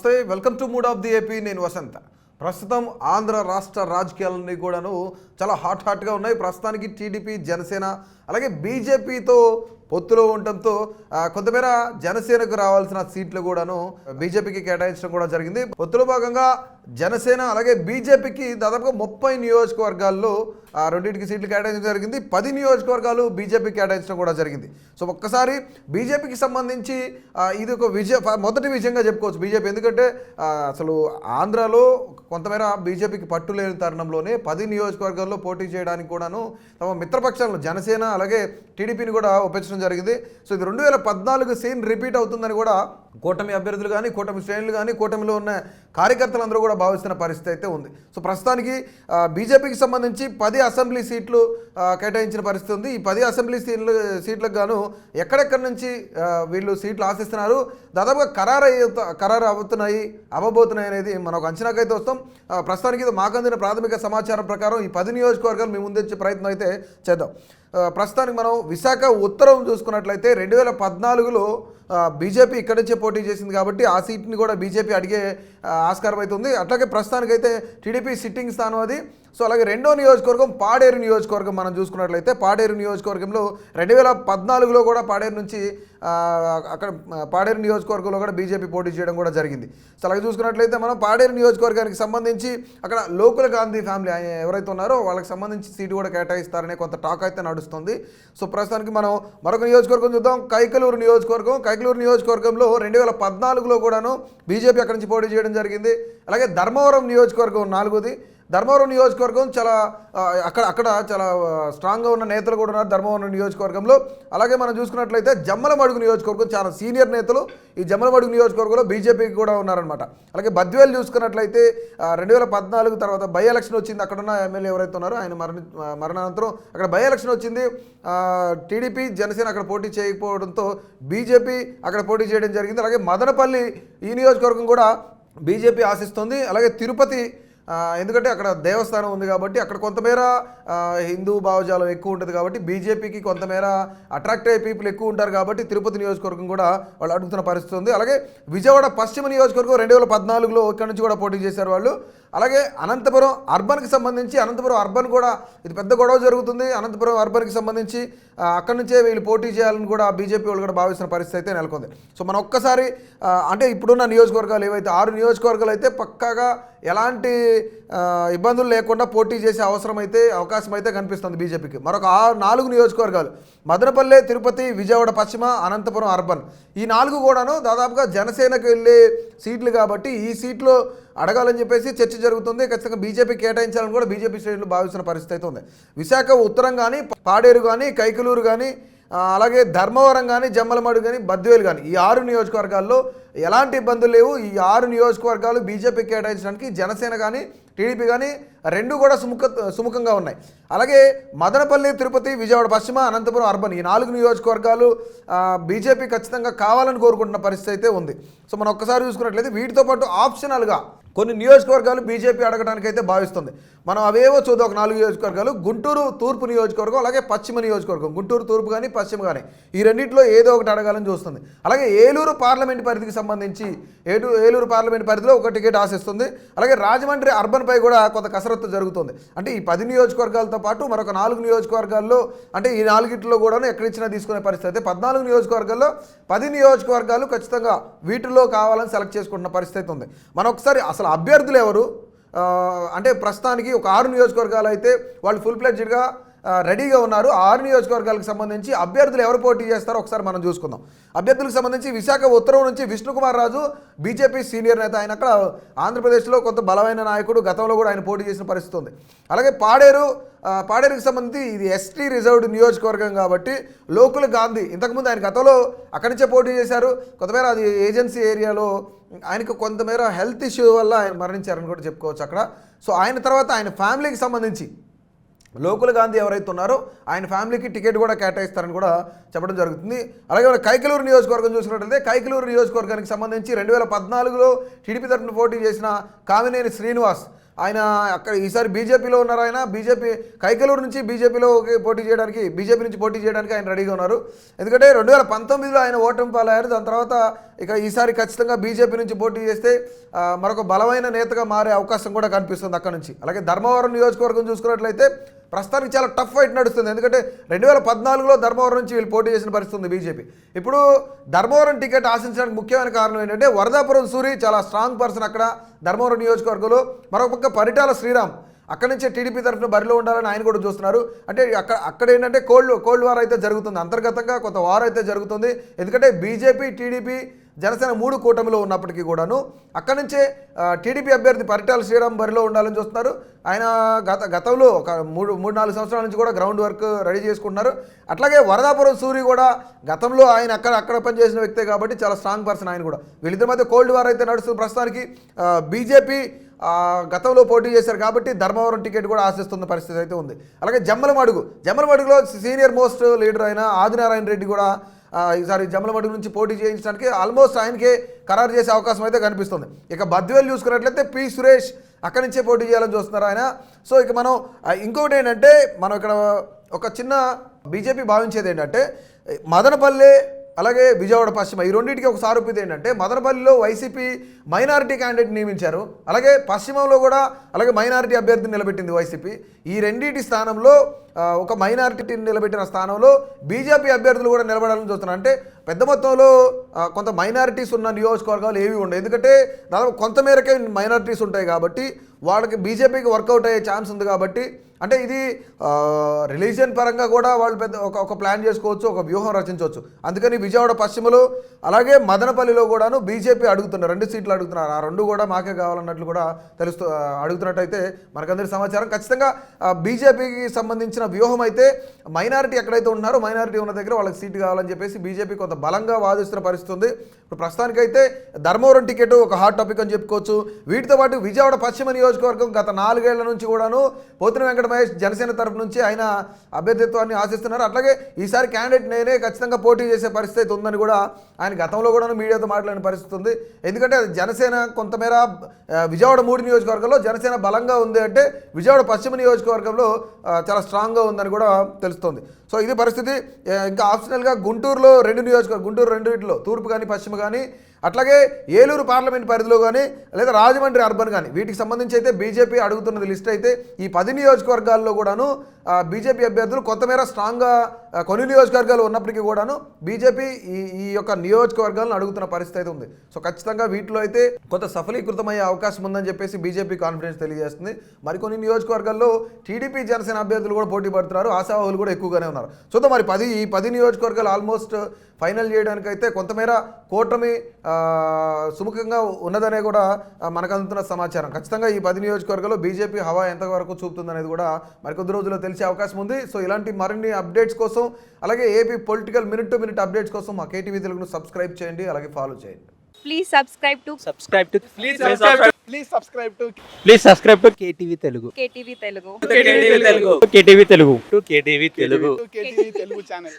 నమస్తే, welcome to mood of the AP. నేను వసంత. ప్రస్తుతం ఆంధ్ర రాష్ట్ర రాజకీయాలన్నీ కూడాను చాలా హాట్గా ఉన్నాయి. ప్రస్తుతానికి టీడీపీ, జనసేన అలాగే బీజేపీతో పొత్తులో ఉండటంతో కొంతమేర జనసేనకు రావాల్సిన సీట్లు కూడాను బీజేపీకి కేటాయించడం కూడా జరిగింది. పొత్తులో భాగంగా జనసేన అలాగే బీజేపీకి దాదాపుగా 30 నియోజకవర్గాల్లో రెండింటికి సీట్లు కేటాయించడం జరిగింది. 10 నియోజకవర్గాలు బీజేపీకి కేటాయించడం కూడా జరిగింది. సో ఒక్కసారి బీజేపీకి సంబంధించి ఇది ఒక మొదటి విజయంగా చెప్పుకోవచ్చు బీజేపీ. ఎందుకంటే అసలు ఆంధ్రాలో కొంతమేర బీజేపీకి పట్టు లేని తరుణంలోనే 10 నియోజకవర్గాల్లో పోటీ చేయడానికి కూడాను తమ మిత్రపక్షాలను జనసేన అలాగే టీడీపీని కూడా ఒప్పించడం జరిగింది. సో ఇది 2014 సీన్ రిపీట్ అవుతుందని కూడా కూటమి అభ్యర్థులు కానీ, కూటమి శ్రేణులు కానీ, కూటమిలో ఉన్న కార్యకర్తలందరూ కూడా భావిస్తున్న పరిస్థితి అయితే ఉంది. సో ప్రస్తుతానికి బీజేపీకి సంబంధించి 10 అసెంబ్లీ సీట్లు కేటాయించిన పరిస్థితి ఉంది. ఈ 10 అసెంబ్లీ సీట్లకు గాను ఎక్కడెక్కడి నుంచి వీళ్ళు సీట్లు ఆశిస్తున్నారు, దాదాపుగా ఖరారు అవ్వబోతున్నాయి అనేది మనం ఒక అంచనాకైతే వస్తాం. ప్రస్తుతానికి మాకు అందిన ప్రాథమిక సమాచారం ప్రకారం ఈ 10 నియోజకవర్గాలు మేము ముందొచ్చే ప్రయత్నం అయితే చేద్దాం. ప్రస్తుతానికి మనం విశాఖ ఉత్తరం చూసుకున్నట్లయితే 2014లో బీజేపీ ఇక్కడి నుంచే పోటీ చేసింది కాబట్టి ఆ సీట్ని కూడా బీజేపీ అడిగే ఆస్కారం అయితే ఉంది. అట్లాగే ప్రస్తుతానికైతే టీడీపీ సిట్టింగ్ స్థానం అది. సో అలాగే రెండో నియోజకవర్గం పాడేరు నియోజకవర్గం మనం చూసుకున్నట్లయితే పాడేరు నియోజకవర్గంలో 2014లో కూడా పాడేరు నుంచి అక్కడ పాడేరు నియోజకవర్గంలో కూడా బీజేపీ పోటీ చేయడం కూడా జరిగింది. సో అలాగే చూసుకున్నట్లయితే మనం పాడేరు నియోజకవర్గానికి సంబంధించి అక్కడ లోకల్ గాంధీ ఫ్యామిలీ ఎవరైతే ఉన్నారో వాళ్ళకి సంబంధించి సీటు కూడా కేటాయిస్తారనే కొంత టాక్ అయితే నడుస్తుంది. సో ప్రస్తుతానికి మనం మరొక నియోజకవర్గం చూద్దాం, కైకలూరు నియోజకవర్గం. కైకలూరు నియోజకవర్గంలో 2014లో కూడాను బీజేపీ అక్కడి నుంచి పోటీ చేయడం జరిగింది. అలాగే ధర్మవరం నియోజకవర్గం 4ది. ధర్మవరం నియోజకవర్గం చాలా అక్కడ చాలా స్ట్రాంగ్గా ఉన్న నేతలు కూడా ఉన్నారు ధర్మవరం నియోజకవర్గంలో. అలాగే మనం చూసుకున్నట్లయితే జమ్మలమడుగు నియోజకవర్గం చాలా సీనియర్ నేతలు ఈ జమ్మలమడుగు నియోజకవర్గంలో బీజేపీకి కూడా ఉన్నారనమాట. అలాగే బద్వేలు చూసుకున్నట్లయితే 2014 తర్వాత బై ఎలక్షన్ వచ్చింది. అక్కడున్న ఎమ్మెల్యే ఎవరైతే ఉన్నారో ఆయన మరణానంతరం అక్కడ బై ఎలక్షన్ వచ్చింది. టీడీపీ, జనసేన అక్కడ పోటీ చేయకపోవడంతో బీజేపీ అక్కడ పోటీ చేయడం జరిగింది. అలాగే మదనపల్లి ఈ నియోజకవర్గం కూడా బీజేపీ ఆశిస్తుంది. అలాగే తిరుపతి, ఎందుకంటే అక్కడ దేవస్థానం ఉంది కాబట్టి అక్కడ కొంతమేర హిందూ భావజాలం ఎక్కువ ఉంటుంది కాబట్టి బీజేపీకి కొంతమేర అట్రాక్ట్ అయ్యే పీపుల్ ఎక్కువ ఉంటారు కాబట్టి తిరుపతి నియోజకవర్గం కూడా వాళ్ళు అడుగుతున్న పరిస్థితి ఉంది. అలాగే విజయవాడ పశ్చిమ నియోజకవర్గం 2014లో ఇక్కడ నుంచి కూడా పోటీ చేశారు వాళ్ళు. అలాగే అనంతపురం అర్బన్కి సంబంధించి అనంతపురం అర్బన్ కూడా ఇది పెద్ద గొడవ జరుగుతుంది. అనంతపురం అర్బన్కి సంబంధించి అక్కడి నుంచే వీళ్ళు పోటీ చేయాలని కూడా బీజేపీ వాళ్ళు కూడా భావిస్తున్న పరిస్థితి అయితే నెలకొంది. సో మనం ఒక్కసారి అంటే ఇప్పుడున్న నియోజకవర్గాలు ఏవైతే 6 నియోజకవర్గాలు అయితే పక్కాగా ఎలాంటి ఇబ్బందులు లేకుండా పోటీ చేసే అవకాశం అయితే కనిపిస్తుంది బీజేపీకి. మరొక 4 నియోజకవర్గాలు మదనపల్లె, తిరుపతి, విజయవాడ పశ్చిమ, అనంతపురం అర్బన్ ఈ 4 కూడాను దాదాపుగా జనసేనకు వెళ్ళే సీట్లు కాబట్టి ఈ సీట్లు అడగాలని చెప్పేసి చర్చ జరుగుతుంది. ఖచ్చితంగా బీజేపీ కేటాయించాలని కూడా బీజేపీ శ్రేణులు భావిస్తున్న పరిస్థితి అయితే ఉంది. విశాఖ ఉత్తరం కానీ, పాడేరు కానీ, కైకలూరు కానీ, అలాగే ధర్మవరం కానీ, జమ్మలమడుగు కానీ, బద్వేలు కానీ ఈ 6 నియోజకవర్గాల్లో ఎలాంటి ఇబ్బందులు లేవు. ఈ 6 నియోజకవర్గాలు బీజేపీ కేటాయించడానికి జనసేన కానీ, టీడీపీ కానీ రెండు కూడా సుముఖంగా ఉన్నాయి. అలాగే మదనపల్లి, తిరుపతి, విజయవాడ పశ్చిమ, అనంతపురం అర్బన్ ఈ 4 నియోజకవర్గాలు బీజేపీ ఖచ్చితంగా కావాలని కోరుకుంటున్న పరిస్థితి అయితే ఉంది. సో మనం ఒక్కసారి చూసుకున్నట్లయితే వీటితో పాటు ఆప్షనల్గా కొన్ని నియోజకవర్గాలు బీజేపీ అడగడానికి అయితే భావిస్తుంది. మనం అవేవో చూద్దాం. ఒక 4 నియోజకవర్గాలు గుంటూరు తూర్పు నియోజకవర్గం, అలాగే పశ్చిమ నియోజకవర్గం. గుంటూరు తూర్పు కానీ, పశ్చిమ కానీ ఈ రెండింటిలో ఏదో ఒకటి అడగాలని చూస్తుంది. అలాగే ఏలూరు పార్లమెంట్ పరిధికి సంబంధించి ఏలూరు పార్లమెంట్ పరిధిలో ఒక టికెట్ ఆశిస్తుంది. అలాగే రాజమండ్రి అర్బన్పై కూడా కొంత కసరత్తు జరుగుతుంది. అంటే ఈ 10 నియోజకవర్గాలతో పాటు మరొక 4 నియోజకవర్గాల్లో అంటే ఈ 4గిట్లో కూడా ఎక్కడిచ్చినా తీసుకునే పరిస్థితి అయితే 14 నియోజకవర్గాల్లో 10 నియోజకవర్గాలు ఖచ్చితంగా వీటిల్లో కావాలని సెలెక్ట్ చేసుకుంటున్న పరిస్థితి ఉంది. మనం ఒకసారి అసలు అభ్యర్థులు ఎవరు అంటే ప్రస్తుతానికి ఒక 6 నియోజకవర్గాలు అయితే వాళ్ళు ఫుల్ ఫ్లెడ్జ్డ్గా రెడీగా ఉన్నారు. 6 నియోజకవర్గాలకు సంబంధించి అభ్యర్థులు ఎవరు పోటీ చేస్తారో ఒకసారి మనం చూసుకుందాం. అభ్యర్థులకు సంబంధించి విశాఖ ఉత్తరం నుంచి విష్ణుకుమార్ రాజు బీజేపీ సీనియర్ నేత. ఆయన అక్కడ ఆంధ్రప్రదేశ్లో కొంత బలమైన నాయకుడు, గతంలో కూడా ఆయన పోటీ చేసిన పరిస్థితి ఉంది. అలాగే పాడేరుకి సంబంధించి ఇది ఎస్టీ రిజర్వ్డ్ నియోజకవర్గం కాబట్టి లోకల్ గాంధీ ఇంతకుముందు ఆయన గతంలో అక్కడి నుంచే పోటీ చేశారు. కొంతమేర అది ఏజెన్సీ ఏరియాలో ఆయనకు కొంతమేర హెల్త్ ఇష్యూ వల్ల ఆయన మరణించారని కూడా చెప్పుకోవచ్చు అక్కడ. సో ఆయన తర్వాత ఆయన ఫ్యామిలీకి సంబంధించి లోకల్ గాంధీ ఎవరైతే ఉన్నారో ఆయన ఫ్యామిలీకి టికెట్ కూడా కేటాయిస్తారని కూడా చెప్పడం జరుగుతుంది. అలాగే కైకలూరు నియోజకవర్గం చూసినట్లయితే కైకలూరు నియోజకవర్గానికి సంబంధించి 2014లో టీడీపీ తరఫున పోటీ చేసిన కామినేని శ్రీనివాస్ ఆయన అక్కడ ఈసారి బీజేపీలో ఉన్నారు. ఆయన బీజేపీ కైకలూరు నుంచి బీజేపీ నుంచి పోటీ చేయడానికి ఆయన రెడీగా ఉన్నారు. ఎందుకంటే 2019లో ఆయన ఓటమి పాలయ్యారు. దాని తర్వాత ఇక ఈసారి ఖచ్చితంగా బీజేపీ నుంచి పోటీ చేస్తే మరొక బలమైన నేతగా మారే అవకాశం కూడా కనిపిస్తుంది అక్కడ నుంచి. అలాగే ధర్మవరం నియోజకవర్గం చూసుకున్నట్లయితే ప్రస్తుతానికి చాలా టఫ్ ఫైట్ నడుస్తుంది. ఎందుకంటే 2014లో ధర్మవరం నుంచి వీళ్ళు పోటీ చేసిన పరిస్థితి ఉంది బీజేపీ. ఇప్పుడు ధర్మవరం టికెట్ ఆశించడానికి ముఖ్యమైన కారణం ఏంటంటే వరదాపురం సూరి చాలా స్ట్రాంగ్ పర్సన్ అక్కడ ధర్మవరం నియోజకవర్గంలో. మరొక పక్క పరిటాల శ్రీరామ్ అక్కడి నుంచే టీడీపీ తరఫున బరిలో ఉండాలని ఆయన కూడా చూస్తున్నారు. అంటే అక్కడ ఏంటంటే కోల్డ్ వార్ అయితే జరుగుతుంది, అంతర్గతంగా కొంత వార్ అయితే జరుగుతుంది. ఎందుకంటే బీజేపీ, టీడీపీ, జనసేన 3 కూటమిలో ఉన్నప్పటికీ కూడాను అక్కడి నుంచే టీడీపీ అభ్యర్థి పరిటాల శ్రీరామ్ బరిలో ఉండాలని చూస్తున్నారు. ఆయన గతంలో ఒక 3-4 సంవత్సరాల నుంచి కూడా గ్రౌండ్ వర్క్ రెడీ చేసుకుంటున్నారు. అట్లాగే వరదాపురం సూరి కూడా గతంలో ఆయన అక్కడ పనిచేసిన వ్యక్తే కాబట్టి చాలా స్ట్రాంగ్ పర్సన్ ఆయన కూడా. వీళ్ళిద్దరి మధ్య కోల్డ్ వార్ అయితే నడుస్తుంది ప్రస్తుతానికి. బీజేపీ గతంలో పోటీ చేశారు కాబట్టి ధర్మవరం టికెట్ కూడా ఆశిస్తున్న పరిస్థితి అయితే ఉంది. అలాగే జమ్మలమడుగులో సీనియర్ మోస్ట్ లీడర్ అయిన ఆదినారాయణ రెడ్డి కూడా ఈసారి జమ్మలమడుగు నుంచి పోటీ చేయించడానికి ఆల్మోస్ట్ ఆయనకే ఖరారు చేసే అవకాశం అయితే కనిపిస్తుంది. ఇక బద్వేలు చూసుకున్నట్లయితే పి సురేష్ అక్కడి నుంచే పోటీ చేయాలని చూస్తున్నారు ఆయన. సో ఇక మనం ఇంకొకటి ఏంటంటే మనం ఇక్కడ ఒక చిన్న బీజేపీ భావించేది ఏంటంటే మదనపల్లె అలాగే విజయవాడ పశ్చిమ ఈ రెండింటికి ఒక సారూప్యత ఏంటంటే మదనపల్లిలో వైసీపీ మైనారిటీ క్యాండిడేట్ నియమించారు. అలాగే పశ్చిమంలో కూడా అలాగే మైనారిటీ అభ్యర్థిని నిలబెట్టింది వైసీపీ. ఈ రెండింటి స్థానంలో ఒక మైనారిటీని నిలబెట్టిన స్థానంలో బీజేపీ అభ్యర్థులు కూడా నిలబడాలని చూస్తున్నారు. అంటే పెద్ద మొత్తంలో కొంత మైనారిటీస్ ఉన్న నియోజకవర్గాలు ఏవి ఉండవు. ఎందుకంటే దాదాపు కొంతమేరకే మైనారిటీస్ ఉంటాయి కాబట్టి వాళ్ళకి బీజేపీకి వర్కౌట్ అయ్యే ఛాన్స్ ఉంది. కాబట్టి అంటే ఇది రిలీజియన్ పరంగా కూడా వాళ్ళు పెద్ద ఒక ప్లాన్ చేసుకోవచ్చు, ఒక వ్యూహం రచించవచ్చు. అందుకని విజయవాడ పశ్చిమలో అలాగే మదనపల్లిలో కూడాను బీజేపీ అడుగుతున్నారు, 2 సీట్లు అడుగుతున్నారు. ఆ 2 కూడా మాకే కావాలన్నట్లు కూడా అడుగుతున్నట్టయితే మనకందరి సమాచారం. ఖచ్చితంగా బీజేపీకి సంబంధించిన వ్యూహం అయితే మైనారిటీ ఎక్కడైతే ఉన్నారో మైనారిటీ ఉన్న దగ్గర వాళ్ళకి సీటు కావాలని చెప్పేసి బీజేపీ కొంత బలంగా వాదిస్తున్న పరిస్థితి ఉంది. ఇప్పుడు ప్రస్తుతానికైతే ధర్మవరం టికెట్ ఒక హాట్ టాపిక్ అని చెప్పుకోవచ్చు. వీటితో పాటు విజయవాడ పశ్చిమ నియోజకవర్గం గత 4 ఏళ్ల నుంచి కూడాను పోతిన వెంకట మహేష్ జనసేన తరఫు నుంచి ఆయన అభ్యర్థిత్వాన్ని ఆశిస్తున్నారు. అట్లాగే ఈసారి క్యాండిడేట్ నేనే ఖచ్చితంగా పోటీ చేసే పరిస్థితి ఉందని కూడా ఆయన గతంలో కూడా మీడియాతో మాట్లాడిన పరిస్థితి ఉంది. ఎందుకంటే జనసేన కొంతమేర విజయవాడ 3 నియోజకవర్గాల్లో జనసేన బలంగా ఉంది అంటే విజయవాడ పశ్చిమ నియోజకవర్గంలో చాలా స్ట్రాంగ్గా ఉందని కూడా తెలుస్తుంది. సో ఇది పరిస్థితి. ఇంకా ఆప్షనల్గా గుంటూరు 2 తూర్పు కానీ పశ్చిమ కానీ అట్లాగే ఏలూరు పార్లమెంట్ పరిధిలో కానీ లేదా రాజమండ్రి అర్బన్ కానీ వీటికి సంబంధించి అయితే బీజేపీ అడుగుతున్నది లిస్ట్ అయితే ఈ 10 నియోజకవర్గాల్లో కూడాను బీజేపీ అభ్యర్థులు కొంతమేర స్ట్రాంగ్గా కొన్ని నియోజకవర్గాలు ఉన్నప్పటికీ కూడాను బీజేపీ ఈ యొక్క నియోజకవర్గాలను అడుగుతున్న పరిస్థితి అయితే ఉంది. సో ఖచ్చితంగా వీటిలో అయితే కొంత సఫలీకృతమయ్యే అవకాశం ఉందని చెప్పేసి బీజేపీ కాన్ఫిడెన్స్ తెలియజేస్తుంది. మరికొన్ని నియోజకవర్గాల్లో టీడీపీ జనసేన అభ్యర్థులు కూడా పోటీ పడుతున్నారు, ఆశావాహులు కూడా ఎక్కువగానే ఉన్నారు. చూద్దాం మరి 10 నియోజకవర్గాలు ఆల్మోస్ట్ ఫైనల్ చేయడానికైతే కొంతమేర కూటమి సుముఖంగా ఉన్నదనే కూడా మనకు అందుతున్న సమాచారం. ఖచ్చితంగా ఈ 10 నియోజకవర్గాల్లో బీజేపీ హవా ఎంతవరకు చూపుతుందనేది కూడా మరికొద్ది రోజుల్లో తెలిసే అవకాశం ఉంది. సో ఇలాంటి మరిన్ని అప్డేట్స్ కోసం అలాగే AP political minute to minute updates కోసం మా కేటీవీ తెలుగును సబ్స్క్రైబ్ చేయండి, అలాగే ఫాలో చేయండి. Please subscribe to KTV Telugu. KTV Telugu. KTV Telugu channel.